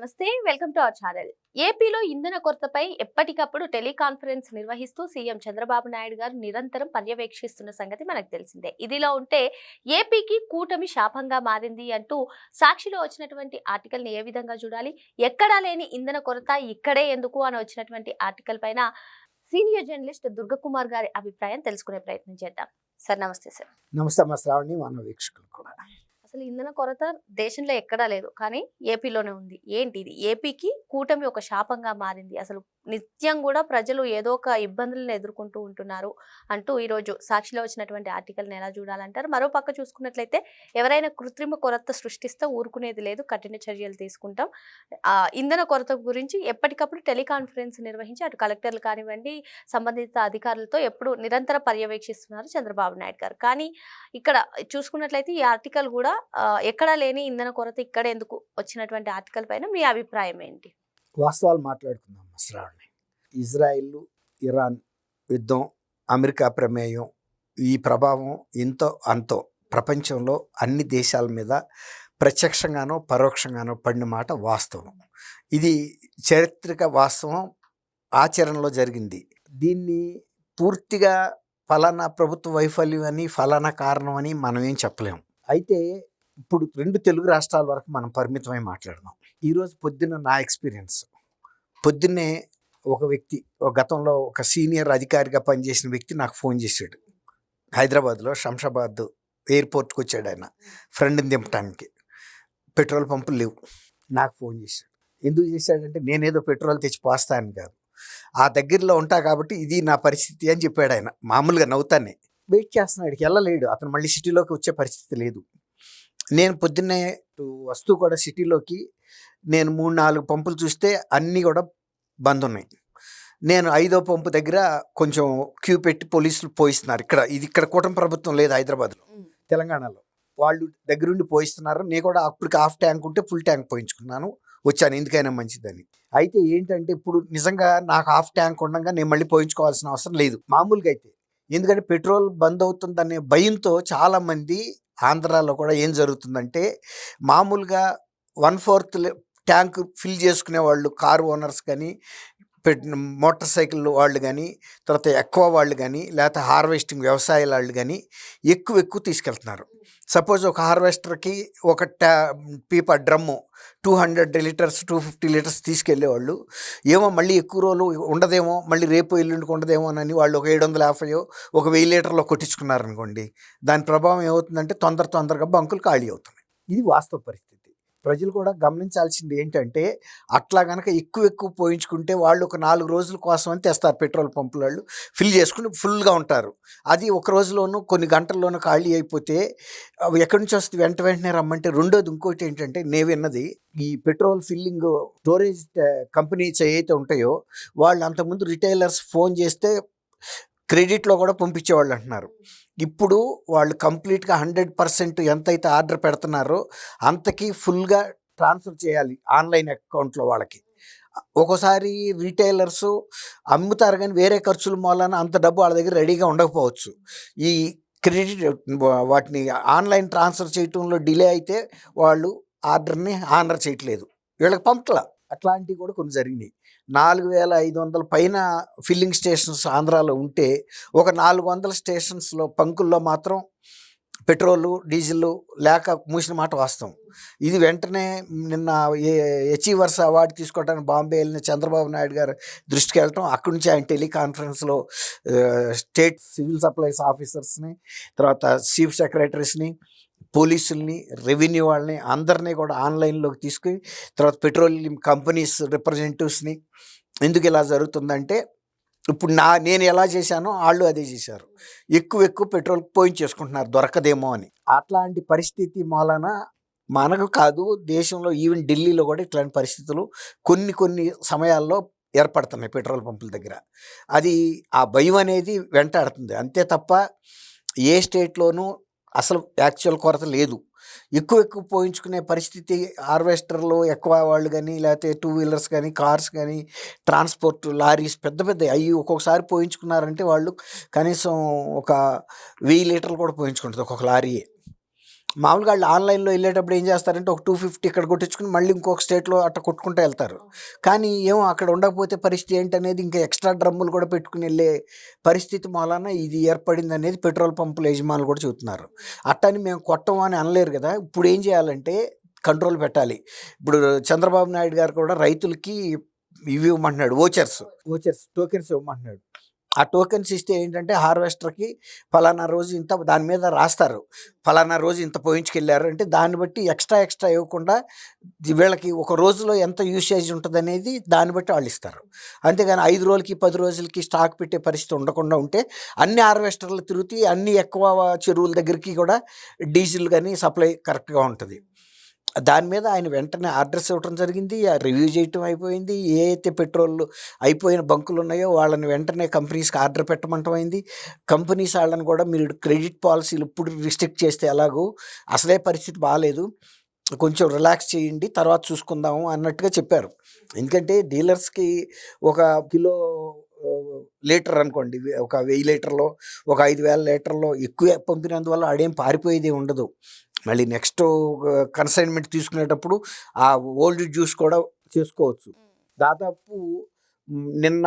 నమస్తే welcome to our channel. ఏపీలో ఇంధన కొరతపై ఎప్పటికప్పుడు టెలికాన్ఫరెన్స్ నిర్వహిస్తూ సీఎం చంద్రబాబు నాయుడు గారు నిరంతరం పర్యవేక్షిస్తున్న సంగతి మనకు తెలిసిందే. ఇదిలా ఉంటే ఏపీకి కూటమి శాపంగా మారింది అంటూ సాక్షిలో వచ్చినటువంటి ఆర్టికల్ ని ఏ విధంగా చూడాలి, ఎక్కడా లేని ఇంధన కొరత ఇక్కడే ఎందుకు అని వచ్చినటువంటి ఆర్టికల్ పైన సీనియర్ జర్నలిస్ట్ దుర్గకుమార్ గారి అభిప్రాయం తెలుసుకునే ప్రయత్నం చేద్దాం. సార్ నమస్తే. సార్ నమస్తే అమ్మ శ్రావణి, మన వీక్షకులు కూడా. అసలు ఇంధన కొరత దేశంలో ఎక్కడా లేదు, కానీ ఏపీలోనే ఉంది. ఏంటి ఇది? ఏపీకి కూటమి ఒక శాపంగా మారింది. అసలు నిత్యం కూడా ప్రజలు ఏదో ఒక ఇబ్బందులను ఎదుర్కొంటూ ఉంటున్నారు అంటూ ఈరోజు సాక్షిలో వచ్చినటువంటి ఆర్టికల్ని ఎలా చూడాలంటారు? మరో పక్క చూసుకున్నట్లయితే ఎవరైనా కృత్రిమ కొరత సృష్టిస్తే ఊరుకునేది లేదు, కఠిన చర్యలు తీసుకుంటాం. ఇంధన కొరత గురించి ఎప్పటికప్పుడు టెలికాన్ఫరెన్స్ నిర్వహించి అటు కలెక్టర్లు కానివ్వండి, సంబంధిత అధికారులతో ఎప్పుడు నిరంతర పర్యవేక్షిస్తున్నారు చంద్రబాబు నాయుడు గారు. కానీ ఇక్కడ చూసుకున్నట్లయితే ఈ ఆర్టికల్ కూడా ఎక్కడా లేని ఇంధన కొరత ఇక్కడ ఎందుకు వచ్చినటువంటి ఆర్టికల్ పైన మీ అభిప్రాయం ఏంటి? వాస్తవాలు మాట్లాడుకుందాం శ్రావణి. ఇజ్రాయిల్ ఇరాన్ యుద్ధం, అమెరికా ప్రమేయం, ఈ ప్రభావం ఎంతో అంతో ప్రపంచంలో అన్ని దేశాల మీద ప్రత్యక్షంగానో పరోక్షంగానో పడిన మాట వాస్తవం. ఇది చారిత్రక వాస్తవం, ఆచరణలో జరిగింది. దీన్ని పూర్తిగా ఫలానా ప్రభుత్వ వైఫల్యం అని, ఫలానా కారణం అని మనం ఏం చెప్పలేము. అయితే ఇప్పుడు 2 తెలుగు రాష్ట్రాల వరకు మనం పరిమితమై మాట్లాడదాం. ఈరోజు పొద్దున్న నా ఎక్స్పీరియన్స్, పొద్దున్నే ఒక వ్యక్తి, గతంలో ఒక సీనియర్ అధికారిగా పనిచేసిన వ్యక్తి నాకు ఫోన్ చేశాడు. హైదరాబాద్లో శంషాబాద్ ఎయిర్పోర్ట్కి వచ్చాడు ఆయన ఫ్రెండ్ని దింపడానికి. పెట్రోల్ పంపులు లేవు. నాకు ఫోన్ చేశాడు. ఎందుకు చేశాడంటే నేనేదో పెట్రోల్ తెచ్చి పోస్తాను కాదు, ఆ దగ్గరలో ఉంటా కాబట్టి ఇది నా పరిస్థితి అని చెప్పాడు ఆయన. మామూలుగా నవ్వుతానే వెయిట్ చేస్తున్నాడు, వెళ్ళలేడు. అతను మళ్ళీ సిటీలోకి వచ్చే పరిస్థితి లేదు. నేను పొద్దున్నే వస్తూ కూడా సిటీలోకి నేను 3-4 పంపులు చూస్తే అన్నీ కూడా బంద్ ఉన్నాయి. నేను 5వ పంపు దగ్గర కొంచెం క్యూ పెట్టి పోలీసులు పోయిస్తున్నారు. ఇక్కడ కూటమి ప్రభుత్వం లేదు హైదరాబాద్లో, తెలంగాణలో వాళ్ళు దగ్గరుండి పోయిస్తున్నారు. నేను కూడా అప్పటికి హాఫ్ ట్యాంక్ ఉంటే ఫుల్ ట్యాంక్ పోయించుకున్నాను, వచ్చాను ఎందుకైనా మంచిదని. అయితే ఏంటంటే ఇప్పుడు నిజంగా నాకు హాఫ్ ట్యాంక్ ఉండగా నేను మళ్ళీ పోయించుకోవాల్సిన అవసరం లేదు మామూలుగా అయితే. ఎందుకంటే పెట్రోల్ బంద్ అవుతుందనే భయంతో చాలామంది ఆంధ్రాలో కూడా ఏం జరుగుతుందంటే, మామూలుగా 1/4 ట్యాంక్ ఫిల్ చేసుకునే వాళ్ళు, కారు ఓనర్స్ కానీ, మోటార్ సైకిల్ వాళ్ళు కానీ, తర్వాత ఎక్కువ వాళ్ళు కానీ, లేకపోతే హార్వెస్టింగ్ వ్యవసాయ వాళ్ళు కానీ ఎక్కువ తీసుకెళ్తున్నారు. సపోజ్ ఒక హార్వెస్టర్కి ఒక పీపా డ్రమ్ము 200 లీటర్స్ 250 లీటర్స్ తీసుకెళ్ళేవాళ్ళు ఏమో మళ్ళీ ఎక్కువ రోజులు ఉండదేమో, మళ్ళీ రేపు ఎల్లుండికి ఉండదేమో అని వాళ్ళు ఒక 750 ఒక 1000 లీటర్లో కొట్టించుకున్నారనుకోండి. దాని ప్రభావం ఏమవుతుందంటే తొందరగా బంకులు ఖాళీ అవుతున్నాయి. ఇది వాస్తవ పరిస్థితి. ప్రజలు కూడా గమనించాల్సింది ఏంటంటే, అట్లా కనుక ఎక్కువ పోయించుకుంటే వాళ్ళు ఒక 4 రోజుల కోసం అని తెస్తారు పెట్రోల్ పంపుల వాళ్ళు, ఫిల్ చేసుకుని ఫుల్గా ఉంటారు. అది ఒక రోజులోనూ కొన్ని గంటల్లోనూ ఖాళీ అయిపోతే ఎక్కడి నుంచి వస్తుంది, వెంటనే రమ్మంటే. రెండోది ఇంకోటి ఏంటంటే, నేను విన్నది, ఈ పెట్రోల్ ఫిల్లింగ్ స్టోరేజ్ కంపెనీస్ ఏవైతే ఉంటాయో వాళ్ళు అంతకుముందు రిటైలర్స్ ఫోన్ చేస్తే క్రెడిట్లో కూడా పంపించేవాళ్ళు అంటున్నారు. ఇప్పుడు వాళ్ళు కంప్లీట్గా 100% ఎంతైతే ఆర్డర్ పెడుతున్నారో అంతకి ఫుల్గా ట్రాన్స్ఫర్ చేయాలి ఆన్లైన్ అకౌంట్లో వాళ్ళకి. ఒక్కోసారి రిటైలర్స్ అమ్ముతారు కానీ వేరే ఖర్చుల మూలన అంత డబ్బు వాళ్ళ దగ్గర రెడీగా ఉండకపోవచ్చు. ఈ క్రెడిట్ వాటిని ఆన్లైన్ ట్రాన్స్ఫర్ చేయటంలో డిలే అయితే వాళ్ళు ఆర్డర్ని ఆనర్ చేయట్లేదు, వీళ్ళకి పంపట్లా. అట్లాంటివి కూడా కొన్ని జరిగినాయి. 4500 పైన ఫిల్లింగ్ స్టేషన్స్ ఆంధ్రాలో ఉంటే ఒక 400 స్టేషన్స్లో పంకుల్లో మాత్రం పెట్రోలు డీజిల్ లేక మూసిన మాట వాస్తవం. ఇది వెంటనే నిన్న అచీవర్స్ అవార్డు తీసుకోవడానికి బాంబే వెళ్ళిన చంద్రబాబు నాయుడు గారు దృష్టికి వెళ్ళటం, అక్కడి నుంచి ఆయన టెలికాన్ఫరెన్స్లో స్టేట్ సివిల్ సప్లైస్ ఆఫీసర్స్ని, తర్వాత చీఫ్ సెక్రటరీస్ని, పోలీసుల్ని, రెవెన్యూ వాళ్ళని అందరినీ కూడా ఆన్లైన్లోకి తీసుకుని, తర్వాత పెట్రోలియం కంపెనీస్ రిప్రజెంటేటివ్స్ని. ఎందుకు ఇలా జరుగుతుందంటే, ఇప్పుడు నేను ఎలా చేశానో వాళ్ళు అదే చేశారు. ఎక్కువ పెట్రోల్ పోయించేసుకుంటున్నారు దొరకదేమో అని. అట్లాంటి పరిస్థితి మూలన మనకు కాదు, దేశంలో ఈవెన్ ఢిల్లీలో కూడా ఇట్లాంటి పరిస్థితులు కొన్ని సమయాల్లో ఏర్పడుతున్నాయి పెట్రోల్ పంపుల దగ్గర. అది ఆ భయం అనేది వెంటాడుతుంది అంతే తప్ప ఏ స్టేట్లోనూ అసలు యాక్చువల్ కొరత లేదు. ఎక్కువ పోయించుకునే పరిస్థితి హార్వెస్టర్లు ఎక్కువ వాళ్ళు కానీ, లేకపోతే 2 వీలర్స్ కానీ, కార్స్ కానీ, ట్రాన్స్పోర్ట్ లారీస్ పెద్ద అవి ఒక్కొక్కసారి పోయించుకున్నారంటే వాళ్ళు కనీసం ఒక 1000 లీటర్లు కూడా పోయించుకుంటుంది ఒక్కొక్క లారీయే. మామూలుగా వాళ్ళు ఆన్లైన్లో వెళ్ళేటప్పుడు ఏం చేస్తారంటే ఒక 250 ఇక్కడ కొట్టించుకుని మళ్ళీ ఇంకొక స్టేట్లో అట్లా కొట్టుకుంటూ వెళ్తారు. కానీ ఏమో అక్కడ ఉండకపోతే పరిస్థితి ఏంటనేది ఇంకా ఎక్స్ట్రా డ్రమ్ములు కూడా పెట్టుకుని వెళ్ళే పరిస్థితి మూలాన ఇది ఏర్పడింది అనేది పెట్రోల్ పంపుల యజమానులు కూడా చెబుతున్నారు. అట్టని మేము కొట్టం అని అనలేరు కదా. ఇప్పుడు ఏం చేయాలంటే కంట్రోల్ పెట్టాలి. ఇప్పుడు చంద్రబాబు నాయుడు గారు కూడా రైతులకి ఇవి ఇవ్వమంటున్నాడు, ఓచర్స్ టోకెన్స్ ఇవ్వమంటున్నాడు. ఆ టోకెన్స్ ఇస్తే ఏంటంటే హార్వెస్టర్కి ఫలానా రోజు ఇంత దాని మీద రాస్తారు, ఫలానా రోజు ఇంత పోయించుకెళ్ళారు అంటే దాన్ని బట్టి ఎక్స్ట్రా ఇవ్వకుండా వీళ్ళకి ఒక రోజులో ఎంత యూసేజ్ ఉంటుంది అనేది దాన్ని బట్టి వాళ్ళు ఇస్తారు. అంతేగాని 5 రోజులకి 10 రోజులకి స్టాక్ పెట్టే పరిస్థితి ఉండకుండా ఉంటే అన్ని హార్వెస్టర్లు తిరుగుతాయి, అన్ని ఎక్కువ చెరువుల దగ్గరికి కూడా డీజిల్ కానీ సప్లై కరెక్ట్గా ఉంటుంది. దాని మీద ఆయన వెంటనే అడ్రస్ ఇవ్వడం జరిగింది, రివ్యూ చేయటం అయిపోయింది. ఏ అయితే పెట్రోల్ అయిపోయిన బంకులు ఉన్నాయో వాళ్ళని వెంటనే కంపెనీస్కి ఆర్డర్ పెట్టమంటం అయింది. కంపెనీస్ వాళ్ళని కూడా మీరు క్రెడిట్ పాలసీలు ఇప్పుడు రిస్ట్రిక్ట్ చేస్తే ఎలాగో అసలే పరిస్థితి బాగాలేదు, కొంచెం రిలాక్స్ చేయండి తర్వాత చూసుకుందాము అన్నట్టుగా చెప్పారు. ఎందుకంటే డీలర్స్కి ఒక కిలో లీటర్ అనుకోండి, ఒక 1000 లీటర్లో ఒక 5000 లీటర్లో ఎక్కువ పంపినందువల్ల ఆడేం పారిపోయేది ఉండదు. మళ్ళీ నెక్స్ట్ కన్సైన్మెంట్ తీసుకునేటప్పుడు ఆ ఓల్డ్ జ్యూస్ కూడా చేసుకోవచ్చు. దాదాపు నిన్న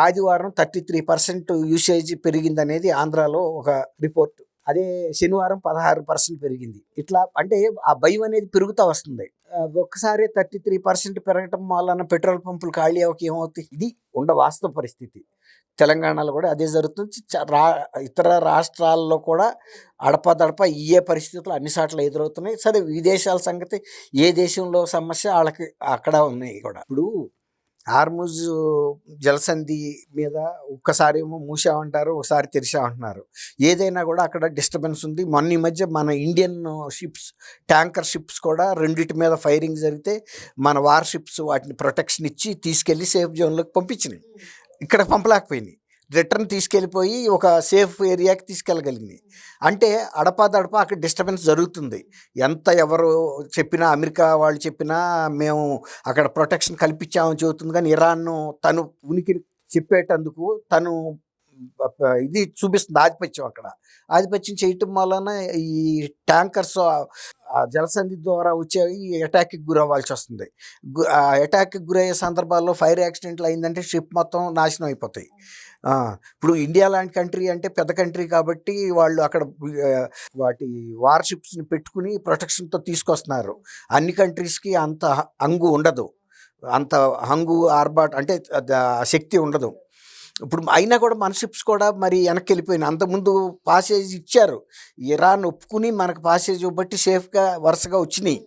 ఆదివారం 33% యూసేజ్ పెరిగిందనేది ఆంధ్రాలో ఒక రిపోర్ట్. అదే శనివారం 16% పెరిగింది. ఇట్లా అంటే ఆ భయం అనేది పెరుగుతూ వస్తుంది. ఒక్కసారి 33% పెరగటం వలన పెట్రోల్ పంపులు ఖాళీ అవ్వక ఏమవుతాయి? ఇది వాస్తవ పరిస్థితి. తెలంగాణలో కూడా అదే జరుగుతుంది. ఇతర రాష్ట్రాల్లో కూడా అడపాదడపా ఇయే పరిస్థితులు అన్ని చోట్ల ఎదురవుతున్నాయి. సరే విదేశాల సంగతి, ఏ దేశంలో సమస్య వాళ్ళకి అక్కడ ఉన్నాయి కూడా. ఇప్పుడు హార్ముజ్ జలసంధి మీద ఒక్కసారి ఏమో మూసామంటారు, ఒకసారి తెరిచామంటున్నారు. ఏదైనా కూడా అక్కడ డిస్టర్బెన్స్ ఉంది. మొన్న ఈ మధ్య మన ఇండియన్ షిప్స్, ట్యాంకర్ షిప్స్ కూడా రెండిటి మీద ఫైరింగ్ జరిగితే మన వార్ షిప్స్ వాటిని ప్రొటెక్షన్ ఇచ్చి తీసుకెళ్ళి సేఫ్ జోన్లోకి పంపించినాయి. ఇక్కడ పంపలేకపోయింది, రిటర్న్ తీసుకెళ్ళిపోయి ఒక సేఫ్ ఏరియాకి తీసుకెళ్ళగలిగింది. అంటే అడపాదడపా అక్కడ డిస్టర్బెన్స్ జరుగుతుంది. ఎంత ఎవరు చెప్పినా, అమెరికా వాళ్ళు చెప్పినా మేము అక్కడ ప్రొటెక్షన్ కల్పించామని చెబుతుంది, కానీ ఇరాన్ను తను ఉనికిని చెప్పేటందుకు తను ఇది చూపిస్తుంది ఆధిపత్యం. అక్కడ ఆధిపత్యం చేయటం వలన ఈ ట్యాంకర్స్ జలసంధి ద్వారా వచ్చేవి అటాక్కి గురవ్వాల్సి వస్తుంది. ఆ అటాక్కి గురయ్యే సందర్భాల్లో ఫైర్ యాక్సిడెంట్లు అయిందంటే షిప్ మొత్తం నాశనం అయిపోతాయి. ఇప్పుడు ఇండియా లాంటి కంట్రీ అంటే పెద్ద కంట్రీ కాబట్టి వాళ్ళు అక్కడ వాటి వార్షిప్స్ని పెట్టుకుని ప్రొటెక్షన్తో తీసుకొస్తున్నారు. అన్ని కంట్రీస్కి అంత హంగు ఉండదు, అంత హంగు ఆర్బాట్ అంటే శక్తి ఉండదు. ఇప్పుడు అయినా కూడా మన షిప్స్ కూడా మరి వెనక్కి వెళ్ళిపోయినాయి. అంతకుముందు పాసేజ్ ఇచ్చారు, ఇరాన్ ఒప్పుకుని మనకు పాసేజ్ బట్టి సేఫ్గా వరుసగా వచ్చినాయి.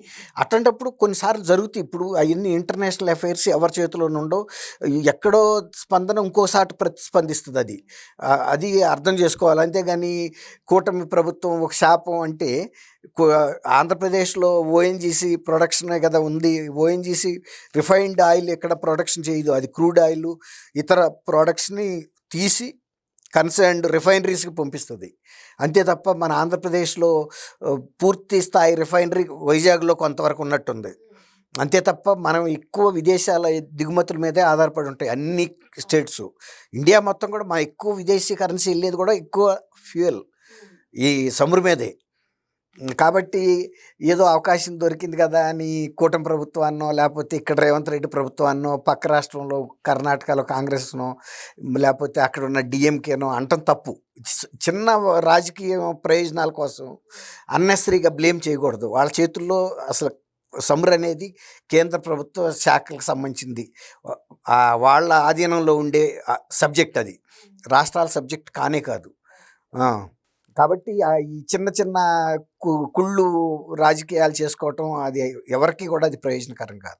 అట్లాంటప్పుడు కొన్నిసార్లు జరుగుతాయి. ఇప్పుడు అవన్నీ ఇంటర్నేషనల్ అఫైర్స్ ఎవరి చేతిలోనే ఉండవు. ఎక్కడో స్పందన ఇంకోసారి ప్రతిస్పందిస్తుంది. అది అర్థం చేసుకోవాలి. అంతేగాని కూటమి ప్రభుత్వం ఒక శాపం అంటే ఆంధ్రప్రదేశ్లో ఓఎన్జీసీ ప్రొడక్షనే కదా ఉంది. ఓఎన్జీసీ రిఫైన్డ్ ఆయిల్ ఎక్కడ ప్రొడక్షన్ చేయదు, అది క్రూడ్ ఆయిల్ ఇతర ప్రోడక్ట్స్ని తీసి కన్సర్న్డ్ రిఫైనరీస్కి పంపిస్తుంది. అంతే తప్ప మన ఆంధ్రప్రదేశ్లో పూర్తి స్థాయి రిఫైనరీ వైజాగ్లో కొంతవరకు ఉన్నట్టుంది. అంతే తప్ప మనం ఎక్కువ విదేశాల దిగుమతుల మీదే ఆధారపడి ఉంటాయి అన్ని స్టేట్స్. ఇండియా మొత్తం కూడా మా ఎక్కువ విదేశీ కరెన్సీ వెళ్ళేది కూడా ఎక్కువ ఫ్యూయల్ ఈ సమురు మీదే. కాబట్టి ఏదో అవకాశం దొరికింది కదా అని కూటమి ప్రభుత్వాన్నో, లేకపోతే ఇక్కడ రేవంత్ రెడ్డి ప్రభుత్వాన్నో, పక్క రాష్ట్రంలో కర్ణాటకలో కాంగ్రెస్నో, లేకపోతే అక్కడ ఉన్న డిఎంకేనో అంటం తప్పు. చిన్న రాజకీయ ప్రయోజనాల కోసం అన్నెసరీగా బ్లేమ్ చేయకూడదు. వాళ్ళ చేతుల్లో అసలు సమురు అనేది కేంద్ర ప్రభుత్వ శాఖలకు సంబంధించింది, వాళ్ళ ఆధీనంలో ఉండే సబ్జెక్ట్. అది రాష్ట్రాల సబ్జెక్ట్ కానే కాదు. కాబట్టి ఈ చిన్న కుళ్ళు రాజకీయాలు చేసుకోవటం అది ఎవరికి కూడా అది ప్రయోజనకరం కాదు.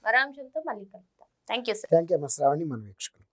మరో అంశంతో మళ్ళీ కలుద్దాం. Thank you sir. Thank you Shravani, మన వీక్షకులు.